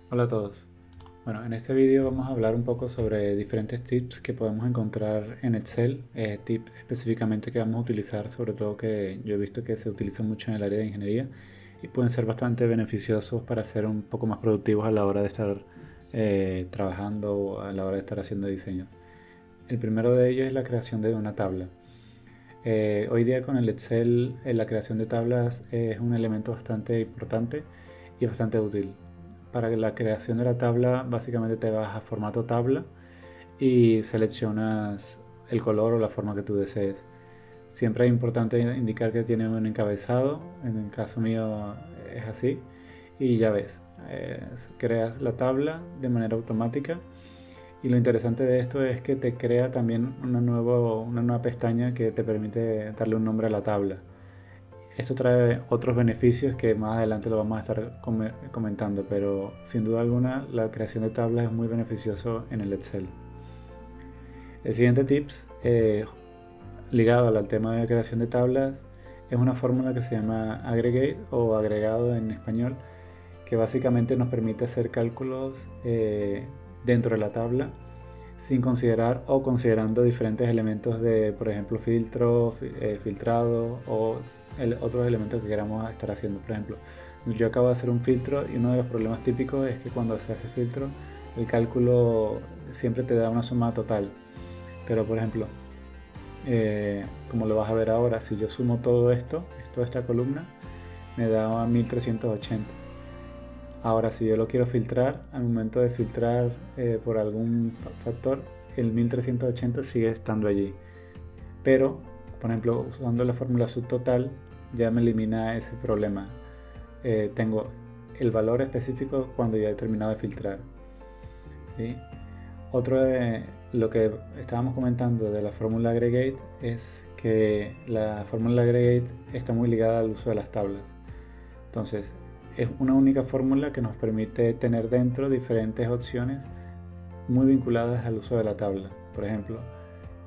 Hola a todos. Bueno, en este vídeo vamos a hablar un poco sobre diferentes tips que podemos encontrar en Excel, tips específicamente que vamos a utilizar, sobre todo que yo he visto que se utilizan mucho en el área de ingeniería y pueden ser bastante beneficiosos para ser un poco más productivos a la hora de estar trabajando o a la hora de estar haciendo diseños. El primero de ellos es la creación de una tabla. Hoy día con el Excel la creación de tablas es un elemento bastante importante y bastante útil. Para la creación de la tabla básicamente te vas a formato tabla y seleccionas el color o la forma que tú desees. Siempre es importante indicar que tiene un encabezado, en el caso mío es así, y ya ves, creas la tabla de manera automática. Y lo interesante de esto es que te crea también una nueva pestaña que te permite darle un nombre a la tabla. Esto trae otros beneficios que más adelante lo vamos a estar comentando, pero sin duda alguna la creación de tablas es muy beneficioso en el Excel. El siguiente tips, ligado al tema de creación de tablas, es una fórmula que se llama aggregate o agregado en español, que básicamente nos permite hacer cálculos dentro de la tabla sin considerar o considerando diferentes elementos de, por ejemplo, filtro, filtrado o otros elementos que queramos estar haciendo. Por ejemplo, yo acabo de hacer un filtro y uno de los problemas típicos es que cuando se hace filtro, el cálculo siempre te da una suma total. Pero, por ejemplo, como lo vas a ver ahora, si yo sumo todo esto, toda esta columna, me da 1380. Ahora, si yo lo quiero filtrar, al momento de filtrar por algún factor, el 1380 sigue estando allí. Pero, por ejemplo, usando la fórmula subtotal, ya me elimina ese problema. Tengo el valor específico cuando ya he terminado de filtrar. ¿Sí? Otro de lo que estábamos comentando de la fórmula aggregate es que la fórmula aggregate está muy ligada al uso de las tablas. Entonces, es una única fórmula que nos permite tener dentro diferentes opciones muy vinculadas al uso de la tabla. Por ejemplo,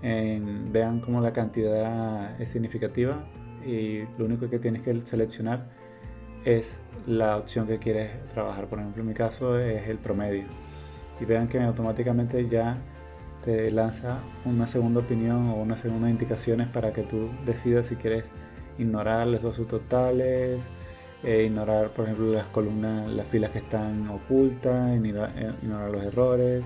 vean cómo la cantidad es significativa y lo único que tienes que seleccionar es la opción que quieres trabajar. Por ejemplo, en mi caso es el promedio. Y vean que automáticamente ya te lanza una segunda opinión o una segunda indicaciones para que tú decidas si quieres ignorar los dos subtotales, ignorar por ejemplo las columnas, las filas que están ocultas, ignorar los errores.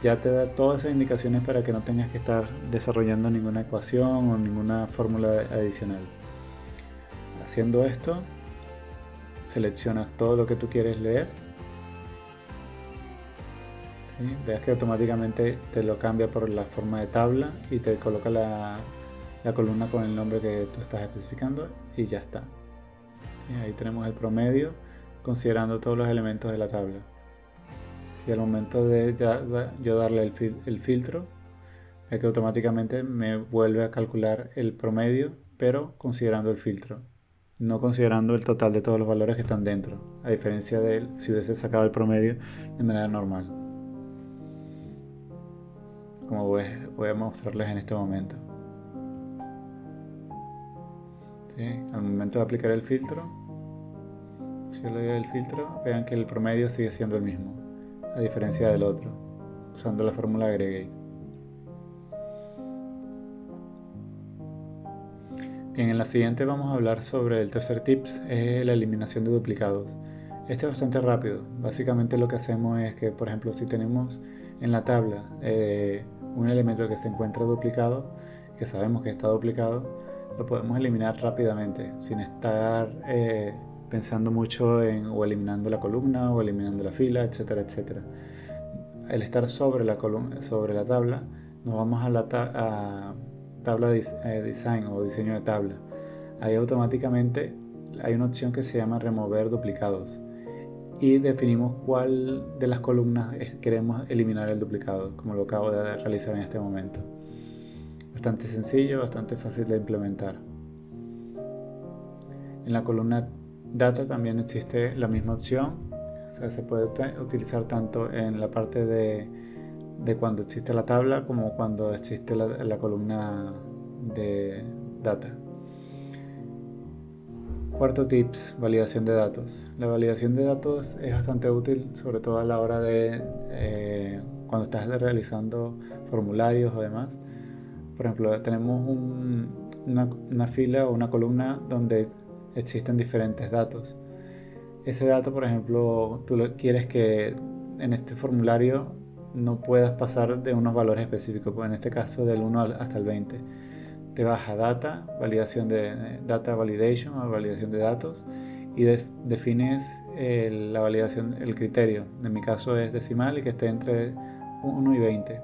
Ya te da todas esas indicaciones para que no tengas que estar desarrollando ninguna ecuación o ninguna fórmula adicional. Haciendo esto, seleccionas todo lo que tú quieres leer. ¿Sí? Veas que automáticamente te lo cambia por la forma de tabla y te coloca la columna con el nombre que tú estás especificando y ya está. ¿Sí? Ahí tenemos el promedio considerando todos los elementos de la tabla. Si al momento de yo darle el filtro, es que automáticamente me vuelve a calcular el promedio, pero considerando el filtro, no considerando el total de todos los valores que están dentro, a diferencia de si hubiese sacado el promedio de manera normal, como voy a mostrarles en este momento. ¿Sí? Al momento de aplicar el filtro, si yo le doy el filtro, vean que el promedio sigue siendo el mismo, a diferencia del otro, usando la fórmula aggregate. Bien, en la siguiente vamos a hablar sobre el tercer tips, es la eliminación de duplicados. Este es bastante rápido. Básicamente lo que hacemos es que, por ejemplo, si tenemos en la tabla un elemento que se encuentra duplicado, que sabemos que está duplicado, lo podemos eliminar rápidamente, sin estar pensando mucho en o eliminando la columna o eliminando la fila, etcétera, etcétera. Al estar sobre la columna, sobre la tabla, nos vamos a la tabla design o diseño de tabla. Ahí automáticamente hay una opción que se llama remover duplicados y definimos cuál de las columnas queremos eliminar el duplicado, como lo acabo de realizar en este momento. Bastante sencillo, bastante fácil de implementar. En la columna data también existe la misma opción, o sea, se puede utilizar tanto en la parte de cuando existe la tabla como cuando existe la columna de data. Cuarto tips, validación de datos. La validación de datos es bastante útil, sobre todo a la hora de cuando estás realizando formularios o demás. Por ejemplo, tenemos una fila o una columna donde existen diferentes datos. Ese dato, por ejemplo, quieres que en este formulario no puedas pasar de unos valores específicos, pues en este caso del 1 hasta el 20. Te vas a data, validación de data validation o validación de datos y defines la validación, el criterio. En mi caso es decimal y que esté entre 1 y 20.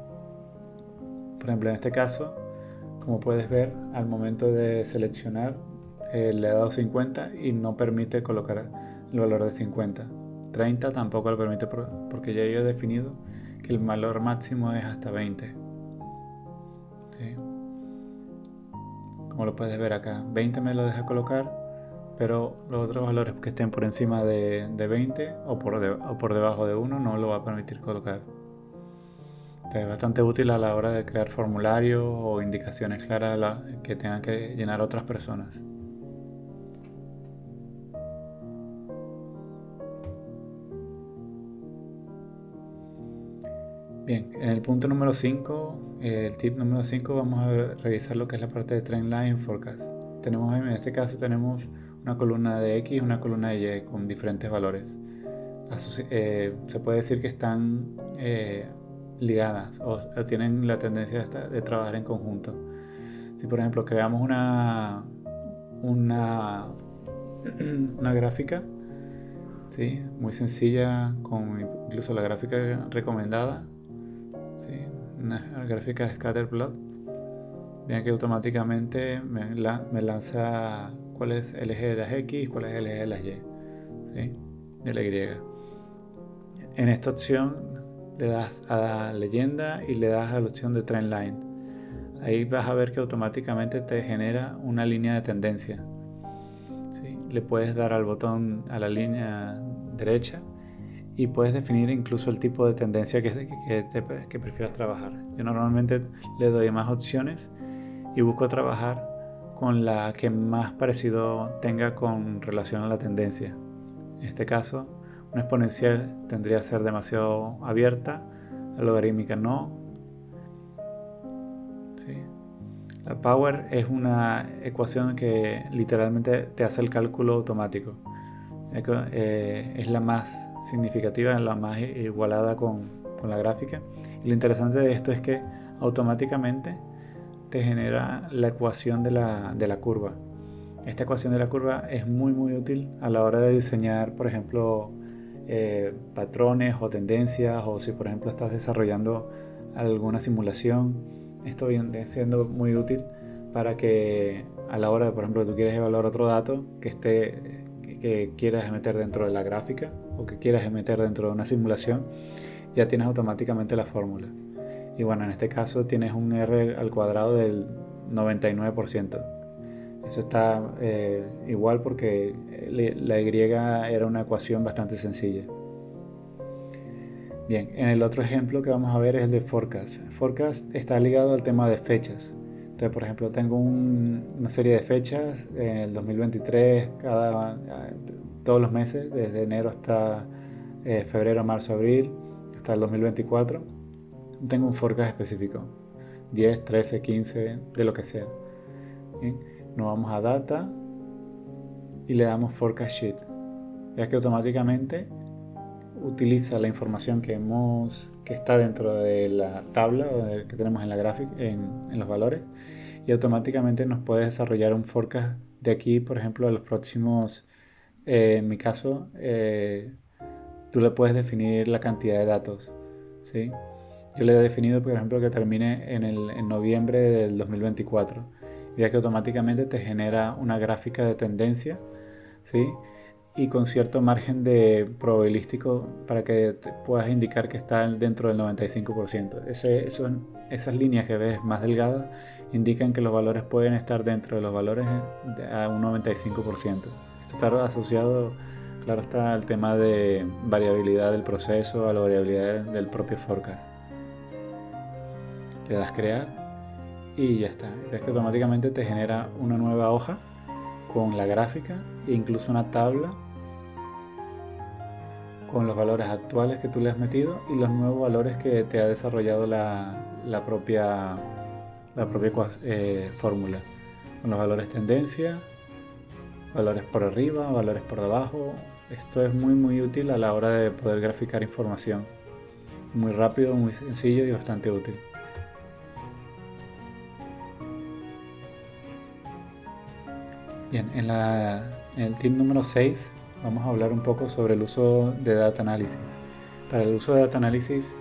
Por ejemplo, en este caso, como puedes ver, al momento de seleccionar le he dado 50 y no permite colocar el valor de 50. 30 tampoco lo permite porque ya yo he definido que el valor máximo es hasta 20. ¿Sí? Como lo puedes ver acá, 20 me lo deja colocar, pero los otros valores que estén por encima de 20 o por debajo de 1 no lo va a permitir colocar. Entonces, es bastante útil a la hora de crear formularios o indicaciones claras que tengan que llenar otras personas. Bien, en el punto número 5, el tip número 5, vamos a revisar lo que es la parte de Trendline Forecast. En este caso tenemos una columna de X y una columna de Y con diferentes valores. Se puede decir que están ligadas o tienen la tendencia de trabajar en conjunto. Si por ejemplo creamos una gráfica, ¿sí? Muy sencilla, con incluso la gráfica recomendada, ¿sí? Una gráfica de Scatterplot, vean que automáticamente me lanza cuál es el eje de las X y cuál es el eje de las Y, ¿sí? De la Y. En esta opción le das a leyenda y le das a la opción de Trendline. Ahí vas a ver que automáticamente te genera una línea de tendencia, ¿sí? Le puedes dar al botón a la línea derecha y puedes definir incluso el tipo de tendencia que prefieras trabajar. Yo normalmente le doy más opciones y busco trabajar con la que más parecido tenga con relación a la tendencia. En este caso, una exponencial tendría que ser demasiado abierta, la logarítmica no. ¿Sí? La power es una ecuación que literalmente te hace el cálculo automático. Es la más significativa, la más igualada con la gráfica. Y lo interesante de esto es que automáticamente te genera la ecuación de la curva. Esta ecuación de la curva es muy útil a la hora de diseñar, por ejemplo, patrones o tendencias, o si por ejemplo estás desarrollando alguna simulación. Esto viene siendo muy útil para que a la hora de, por ejemplo, tú quieres evaluar otro dato que quieras meter dentro de la gráfica o que quieras meter dentro de una simulación, ya tienes automáticamente la fórmula. Y bueno, en este caso tienes un R al cuadrado del 99%. Eso está igual porque la Y era una ecuación bastante sencilla. Bien, en el otro ejemplo que vamos a ver es el de Forecast. Forecast está ligado al tema de fechas. Entonces, por ejemplo, tengo una serie de fechas en el 2023, todos los meses, desde enero hasta febrero, marzo, abril, hasta el 2024. Tengo un forecast específico, 10, 13, 15, de lo que sea. ¿Bien? Nos vamos a Data y le damos Forecast Sheet. Ya que automáticamente utiliza la información que está dentro de la tabla que tenemos en la gráfica, en los valores, y automáticamente nos puede desarrollar un forecast de aquí, por ejemplo, a los próximos, en mi caso, tú le puedes definir la cantidad de datos, ¿sí? Yo le he definido, por ejemplo, que termine en noviembre del 2024, ya que automáticamente te genera una gráfica de tendencia, ¿sí? Y con cierto margen de probabilístico para que te puedas indicar que está dentro del 95%. Esas líneas que ves más delgadas indican que los valores pueden estar dentro de los valores a un 95%. Esto está asociado, claro está, al tema de variabilidad del proceso, a la variabilidad del propio forecast. Le das crear y ya está. Ves que automáticamente te genera una nueva hoja con la gráfica e incluso una tabla con los valores actuales que tú le has metido y los nuevos valores que te ha desarrollado la propia fórmula, con los valores tendencia, valores por arriba, valores por debajo. Esto es muy útil a la hora de poder graficar información. Muy rápido, muy sencillo y bastante útil. Bien, en el tip número 6 vamos a hablar un poco sobre el uso de Data Analysis. Para el uso de Data Analysis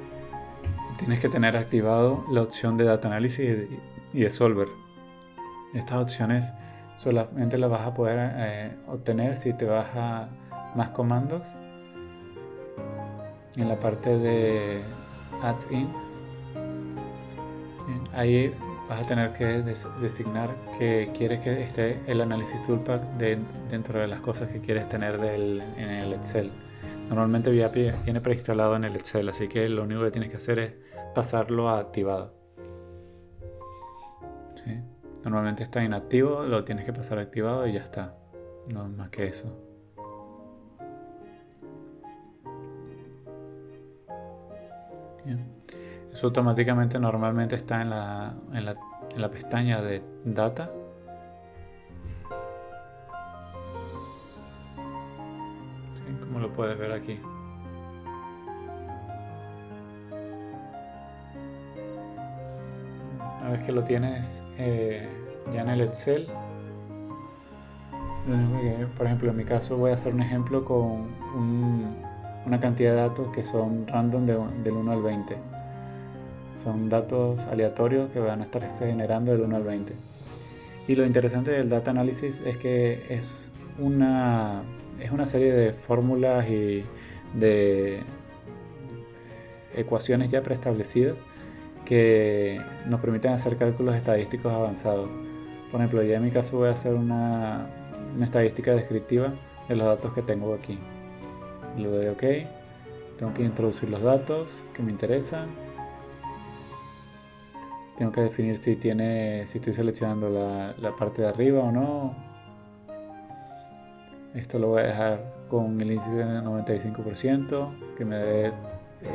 tienes que tener activado la opción de Data Analysis y de Solver. Estas opciones solamente las vas a poder obtener si te vas a más comandos en la parte de Adds In. Ahí vas a tener que designar que quieres que esté el Analysis Toolpath dentro de las cosas que quieres tener en el Excel. Normalmente ya viene preinstalado en el Excel, así que lo único que tienes que hacer es pasarlo a activado. ¿Sí? Normalmente está inactivo, lo tienes que pasar a activado y ya está. No más que eso. Bien. Eso automáticamente normalmente está en la pestaña de Data. ¿Sí? Como lo puedes ver aquí. Una vez que lo tienes ya en el Excel, por ejemplo en mi caso voy a hacer un ejemplo con una cantidad de datos que son random del 1 al 20. Son datos aleatorios que van a estarse generando del 1 al 20. Y lo interesante del Data Analysis es que es una serie de fórmulas y de ecuaciones ya preestablecidas que nos permiten hacer cálculos estadísticos avanzados. Por ejemplo, ya en mi caso voy a hacer una estadística descriptiva de los datos que tengo aquí. Le doy OK. Tengo que introducir los datos que me interesan. Tengo que definir si estoy seleccionando la parte de arriba o no. Esto lo voy a dejar con el índice de 95%, que me dé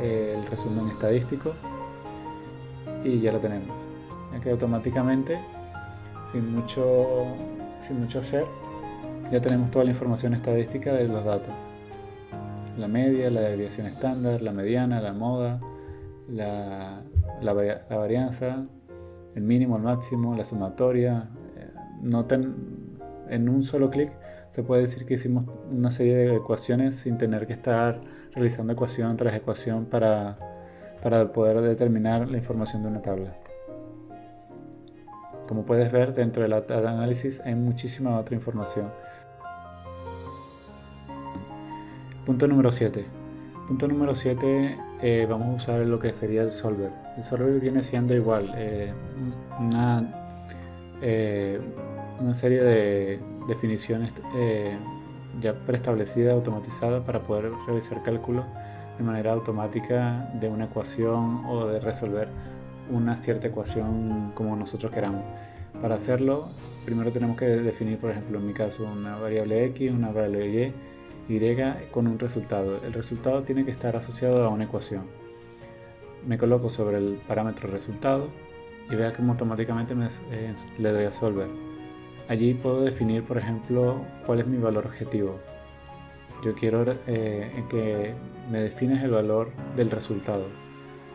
el resumen estadístico. Y ya lo tenemos. Ya que automáticamente, sin mucho hacer, ya tenemos toda la información estadística de los datos. La media, la desviación estándar, la mediana, la moda, la varianza, el mínimo, el máximo, la sumatoria. En un solo clic se puede decir que hicimos una serie de ecuaciones sin tener que estar realizando ecuación tras ecuación para poder determinar la información de una tabla. Como puedes ver, dentro del Data Analysis hay muchísima otra información. Punto número 7. Punto número 7, vamos a usar lo que sería el Solver. El Solver viene siendo igual, una serie de definiciones ya preestablecida, automatizada para poder realizar cálculos de manera automática de una ecuación o de resolver una cierta ecuación como nosotros queramos. Para hacerlo, primero tenemos que definir, por ejemplo, en mi caso, una variable x, una variable y con un resultado. El resultado tiene que estar asociado a una ecuación. Me coloco sobre el parámetro resultado y vea cómo automáticamente le doy a Solver. Allí puedo definir, por ejemplo, cuál es mi valor objetivo. Yo quiero que me defines el valor del resultado.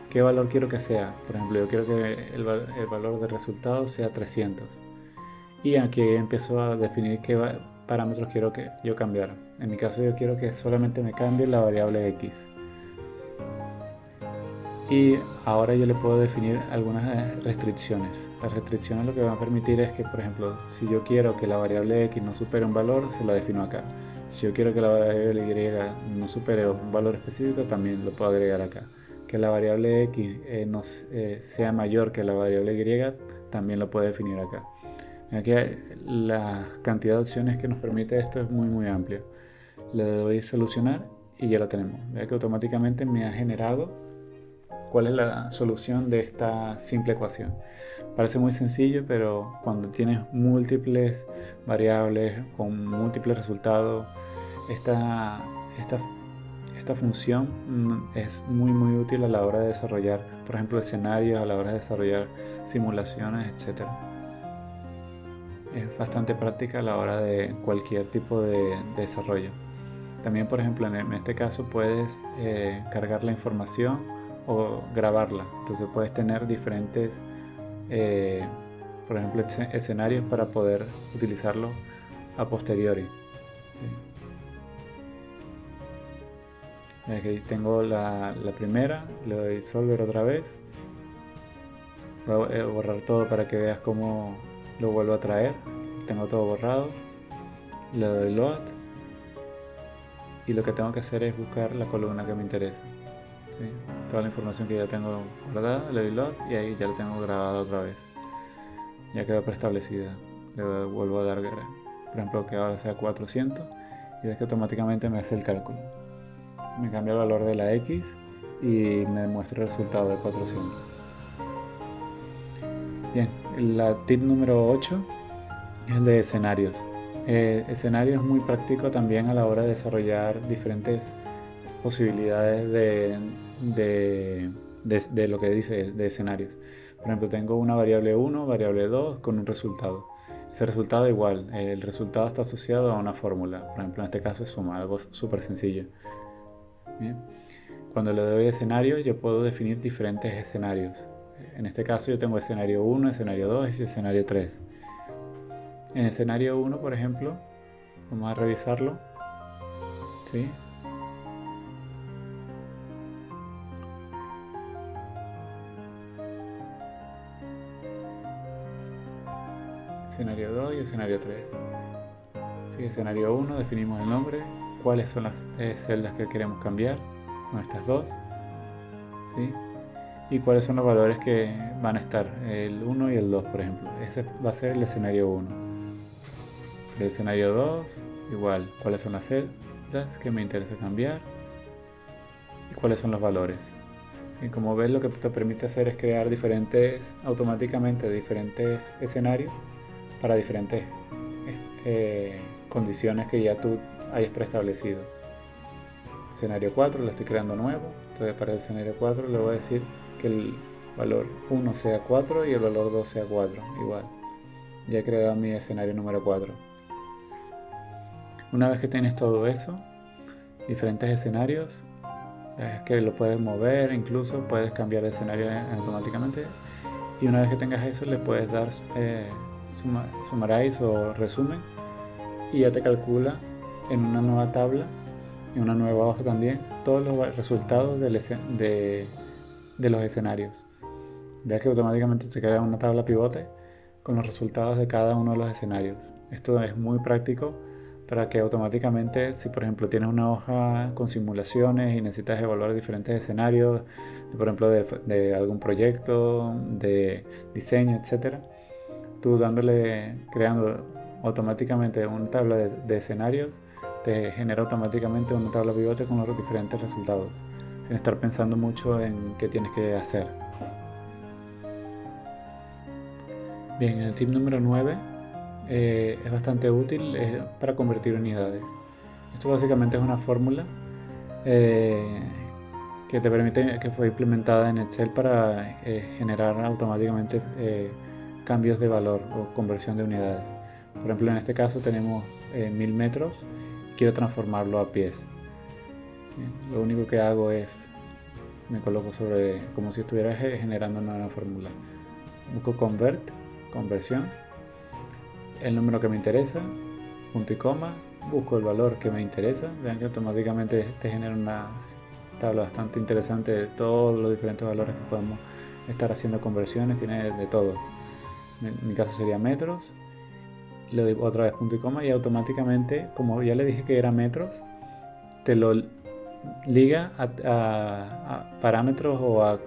¿Qué valor quiero que sea? Por ejemplo, yo quiero que el valor del resultado sea 300. Y aquí empiezo a definir qué parámetros quiero que yo cambiar. En mi caso yo quiero que solamente me cambie la variable x. Y ahora yo le puedo definir algunas restricciones. Las restricciones lo que van a permitir es que, por ejemplo, si yo quiero que la variable x no supere un valor, se la defino acá. Si yo quiero que la variable y no supere un valor específico, también lo puedo agregar acá. Que la variable x sea mayor que la variable y, también lo puedo definir acá. Aquí la cantidad de opciones que nos permite esto es muy amplia. Le doy solucionar y ya lo tenemos. Vea que automáticamente me ha generado cuál es la solución de esta simple ecuación. Parece muy sencillo, pero cuando tienes múltiples variables con múltiples resultados, esta, esta función es muy útil a la hora de desarrollar, por ejemplo, escenarios, a la hora de desarrollar simulaciones, etc. Es bastante práctica a la hora de cualquier tipo de desarrollo. También, por ejemplo, en este caso puedes cargar la información o grabarla. Entonces puedes tener diferentes, por ejemplo, escenarios para poder utilizarlo a posteriori. Aquí tengo la primera, le doy Solver otra vez. Voy a borrar todo para que veas cómo lo vuelvo a traer. Tengo todo borrado. Le doy Load. Y lo que tengo que hacer es buscar la columna que me interesa. ¿Sí? Toda la información que ya tengo guardada, le doy Load y ahí ya la tengo grabada otra vez. Ya quedó preestablecida. Le vuelvo a dar, por ejemplo, que ahora sea 400 y ves que automáticamente me hace el cálculo. Me cambia el valor de la X y me muestra el resultado de 400. Bien, la tip número 8 es el de escenarios. Escenario es muy práctico también a la hora de desarrollar diferentes posibilidades de lo que dice de escenarios. Por ejemplo, tengo una variable 1, variable 2 con un resultado. Ese resultado igual, el resultado está asociado a una fórmula. Por ejemplo, en este caso es suma, algo súper sencillo. Bien. Cuando le doy escenario, yo puedo definir diferentes escenarios. En este caso yo tengo escenario 1, escenario 2 y escenario 3. En escenario 1, por ejemplo, vamos a revisarlo. ¿Sí? Escenario 2 y escenario 3. ¿Sí? Escenario 1, definimos el nombre, cuáles son las celdas que queremos cambiar, son estas dos. ¿Sí? Y cuáles son los valores que van a estar, el 1 y el 2, por ejemplo. Ese va a ser el escenario 1. El escenario 2, igual, cuáles son las celdas que me interesa cambiar y cuáles son los valores. ¿Sí? Como ves, lo que te permite hacer es crear automáticamente diferentes escenarios para diferentes condiciones que ya tú hayas preestablecido. Escenario 4 lo estoy creando nuevo, entonces para el escenario 4 le voy a decir que el valor 1 sea 4 y el valor 2 sea 4, igual. Ya he creado mi escenario número 4. Una vez que tienes todo eso, diferentes escenarios, es que lo puedes mover, incluso puedes cambiar de escenario automáticamente. Y una vez que tengas eso, le puedes dar summarize o resumen y ya te calcula en una nueva tabla, en una nueva hoja también, todos los resultados de los escenarios. Veas que automáticamente te crea una tabla pivote con los resultados de cada uno de los escenarios. Esto es muy práctico para que automáticamente, si por ejemplo tienes una hoja con simulaciones y necesitas evaluar diferentes escenarios, por ejemplo de algún proyecto, de diseño, etcétera, tú creando automáticamente una tabla de escenarios, te genera automáticamente una tabla pivote con los diferentes resultados, sin estar pensando mucho en qué tienes que hacer. Bien, el tip número 9 es bastante útil para convertir unidades. Esto básicamente es una fórmula que te permite, que fue implementada en Excel para generar automáticamente cambios de valor o conversión de unidades. Por ejemplo, en este caso tenemos 1000 metros, quiero transformarlo a pies. Bien, lo único que hago es me coloco como si estuviera generando una nueva fórmula. Busco conversión, el número que me interesa, punto y coma, busco el valor que me interesa. Vean que automáticamente te genera una tabla bastante interesante de todos los diferentes valores que podemos estar haciendo conversiones, tiene de todo. En mi caso sería metros, le doy otra vez punto y coma y automáticamente, como ya le dije que era metros, te lo liga a parámetros o a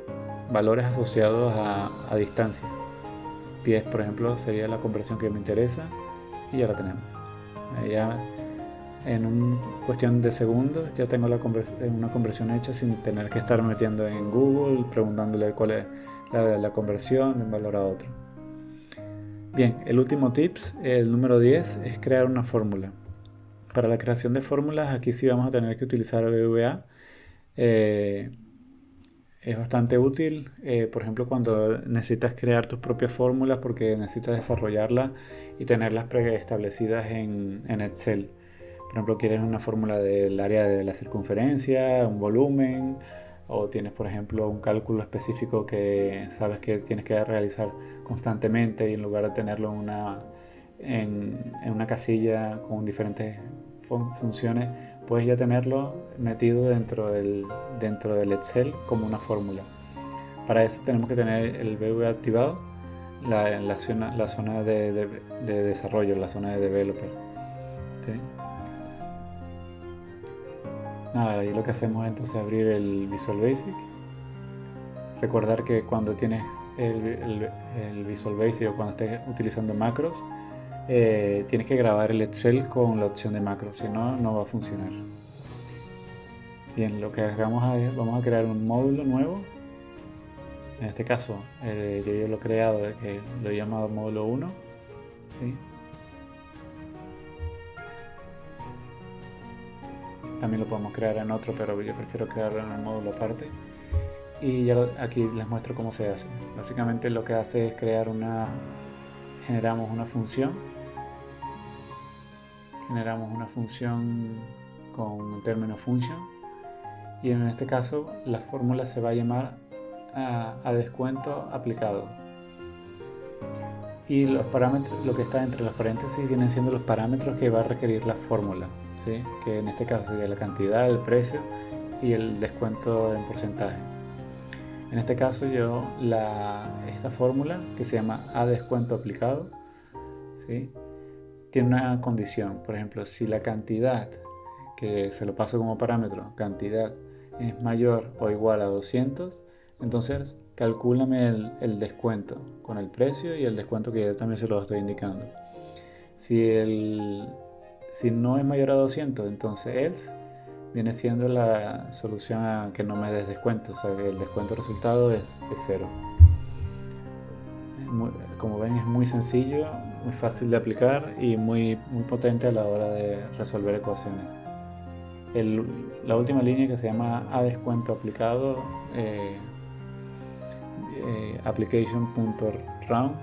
valores asociados a distancia. Pies, por ejemplo, sería la conversión que me interesa y ya la tenemos. Ya en cuestión de segundos ya tengo una conversión hecha sin tener que estar metiendo en Google, preguntándole cuál es la conversión de un valor a otro. Bien, el último tips, el número 10, es crear una fórmula. Para la creación de fórmulas, aquí sí vamos a tener que utilizar VBA. Es bastante útil, por ejemplo, cuando necesitas crear tus propias fórmulas porque necesitas desarrollarlas y tenerlas preestablecidas en Excel. Por ejemplo, quieres una fórmula del área de la circunferencia, un volumen, o tienes, por ejemplo, un cálculo específico que sabes que tienes que realizar constantemente y en lugar de tenerlo en una casilla con diferentes funciones, puedes ya tenerlo metido dentro del Excel como una fórmula. Para eso tenemos que tener el VBA activado, la zona de desarrollo, la zona de developer. ¿Sí? Nada, y lo que hacemos es entonces abrir el Visual Basic. Recordar que cuando tienes el Visual Basic o cuando estés utilizando macros, tienes que grabar el Excel con la opción de macros, si no, no va a funcionar. Bien, lo que hagamos es, vamos a crear un módulo nuevo. En este caso, yo lo he creado, lo he llamado módulo 1. ¿Sí? También lo podemos crear en otro, pero yo prefiero crearlo en un módulo aparte. Y ya aquí les muestro cómo se hace. Básicamente lo que hace es generamos una función. Generamos una función con el término function. Y en este caso la fórmula se va a llamar a descuento aplicado. Y los parámetros, lo que está entre los paréntesis, vienen siendo los parámetros que va a requerir la fórmula, ¿sí? Que en este caso sería la cantidad, el precio y el descuento en porcentaje. En este caso esta fórmula, que se llama a descuento aplicado, ¿sí? Tiene una condición. Por ejemplo, si la cantidad, que se lo paso como parámetro, cantidad es mayor o igual a 200, entonces calcúlame el descuento con el precio y el descuento que yo también se lo estoy indicando. Si no es mayor a 200, entonces else viene siendo la solución a que no me des descuento, o sea que el descuento resultado es 0. Como ven, es muy sencillo, muy fácil de aplicar y muy potente a la hora de resolver ecuaciones. La última línea, que se llama a descuento aplicado, application.round,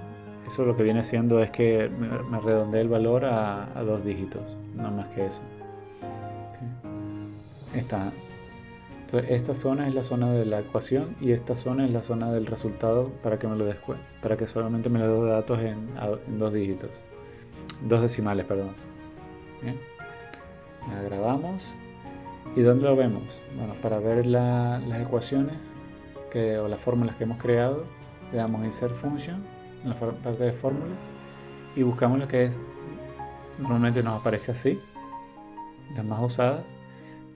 eso lo que viene siendo es que me redondeé el valor a 2 dígitos, no más que eso. ¿Sí? Entonces esta zona es la zona de la ecuación y esta zona es la zona del resultado para que solamente me lo dé datos en 2 dígitos, 2 decimales, perdón. ¿Bien? La grabamos. ¿Y dónde lo vemos? Bueno, para ver las ecuaciones o las fórmulas que hemos creado, le damos Insert Function en la parte de fórmulas y buscamos lo que es, normalmente nos aparece así, las más usadas,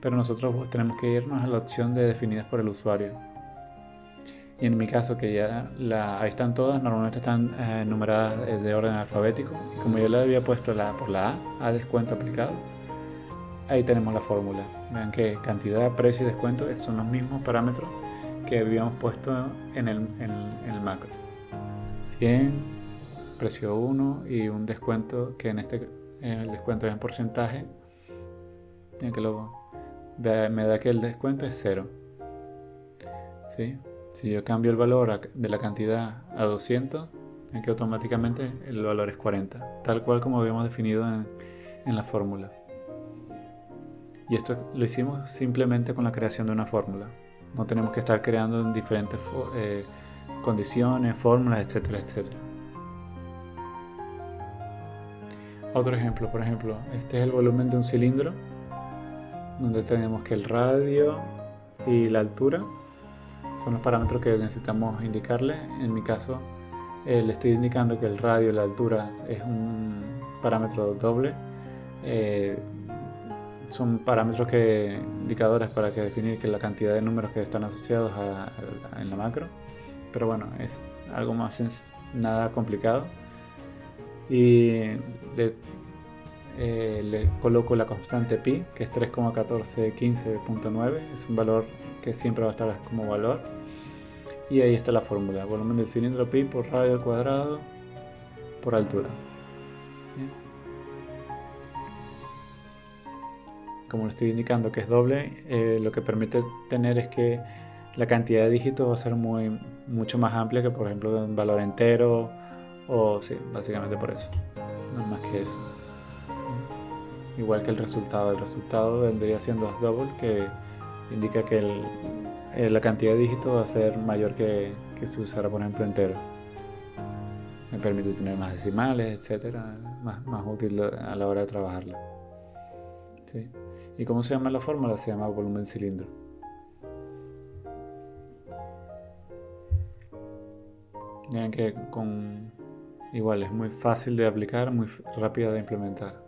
pero nosotros tenemos que irnos a la opción de definidas por el usuario. Y en mi caso, que ya ahí están todas, normalmente están numeradas de orden alfabético, y como yo le había puesto por la A descuento aplicado, ahí tenemos la fórmula. Vean que cantidad, precio y descuento son los mismos parámetros que habíamos puesto en el macro. 100, precio 1 y un descuento que el descuento es en porcentaje. Vean que me da que el descuento es 0. ¿Sí? Si yo cambio el valor de la cantidad a 200, vean que automáticamente el valor es 40, tal cual como habíamos definido en la fórmula. Y esto lo hicimos simplemente con la creación de una fórmula. No tenemos que estar creando en diferentes condiciones, fórmulas, etcétera, etcétera. Otro ejemplo, por ejemplo, este es el volumen de un cilindro, donde tenemos que el radio y la altura son los parámetros que necesitamos indicarle. En mi caso, le estoy indicando que el radio y la altura es un parámetro doble. Son parámetros indicadores para definir que la cantidad de números que están asociados en la macro, pero bueno, es algo más nada complicado. Y le coloco la constante pi, que es 3,1415.9, es un valor que siempre va a estar como valor. Y ahí está la fórmula, volumen del cilindro pi por radio al cuadrado por altura. Bien. Como le estoy indicando que es doble, lo que permite tener es que la cantidad de dígitos va a ser mucho más amplia que, por ejemplo, de un valor entero, o sí, básicamente por eso, no más que eso. ¿Sí? Igual que el resultado vendría siendo as double, que indica que la cantidad de dígitos va a ser mayor que si usara, por ejemplo, entero. Me permite tener más decimales, etcétera, más útil a la hora de trabajarla. ¿Sí? ¿Y cómo se llama la fórmula? Se llama volumen cilindro. Vean que igual es muy fácil de aplicar, muy rápida de implementar.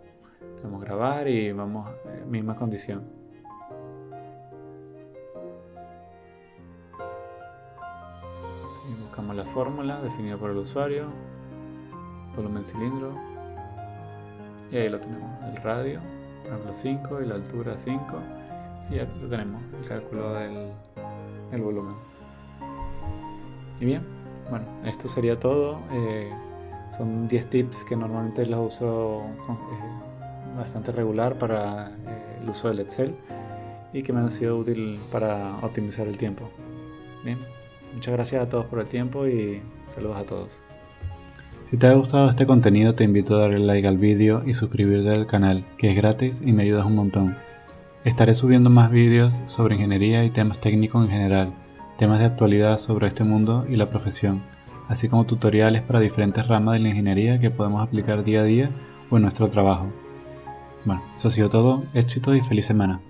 Vamos a grabar y vamos misma condición. Y buscamos la fórmula definida por el usuario, volumen cilindro, y ahí lo tenemos, el radio, por ejemplo 5 y la altura 5, y ya lo tenemos, el cálculo del volumen. Y bien, bueno, esto sería todo. Son 10 tips que normalmente los uso bastante regular para el uso del Excel y que me han sido útil para optimizar el tiempo. Bien, muchas gracias a todos por el tiempo y saludos a todos. Si te ha gustado este contenido, te invito a darle like al vídeo y suscribirte al canal, que es gratis y me ayudas un montón. Estaré subiendo más vídeos sobre ingeniería y temas técnicos en general, temas de actualidad sobre este mundo y la profesión, así como tutoriales para diferentes ramas de la ingeniería que podemos aplicar día a día o en nuestro trabajo. Bueno, eso ha sido todo. Éxitos y feliz semana.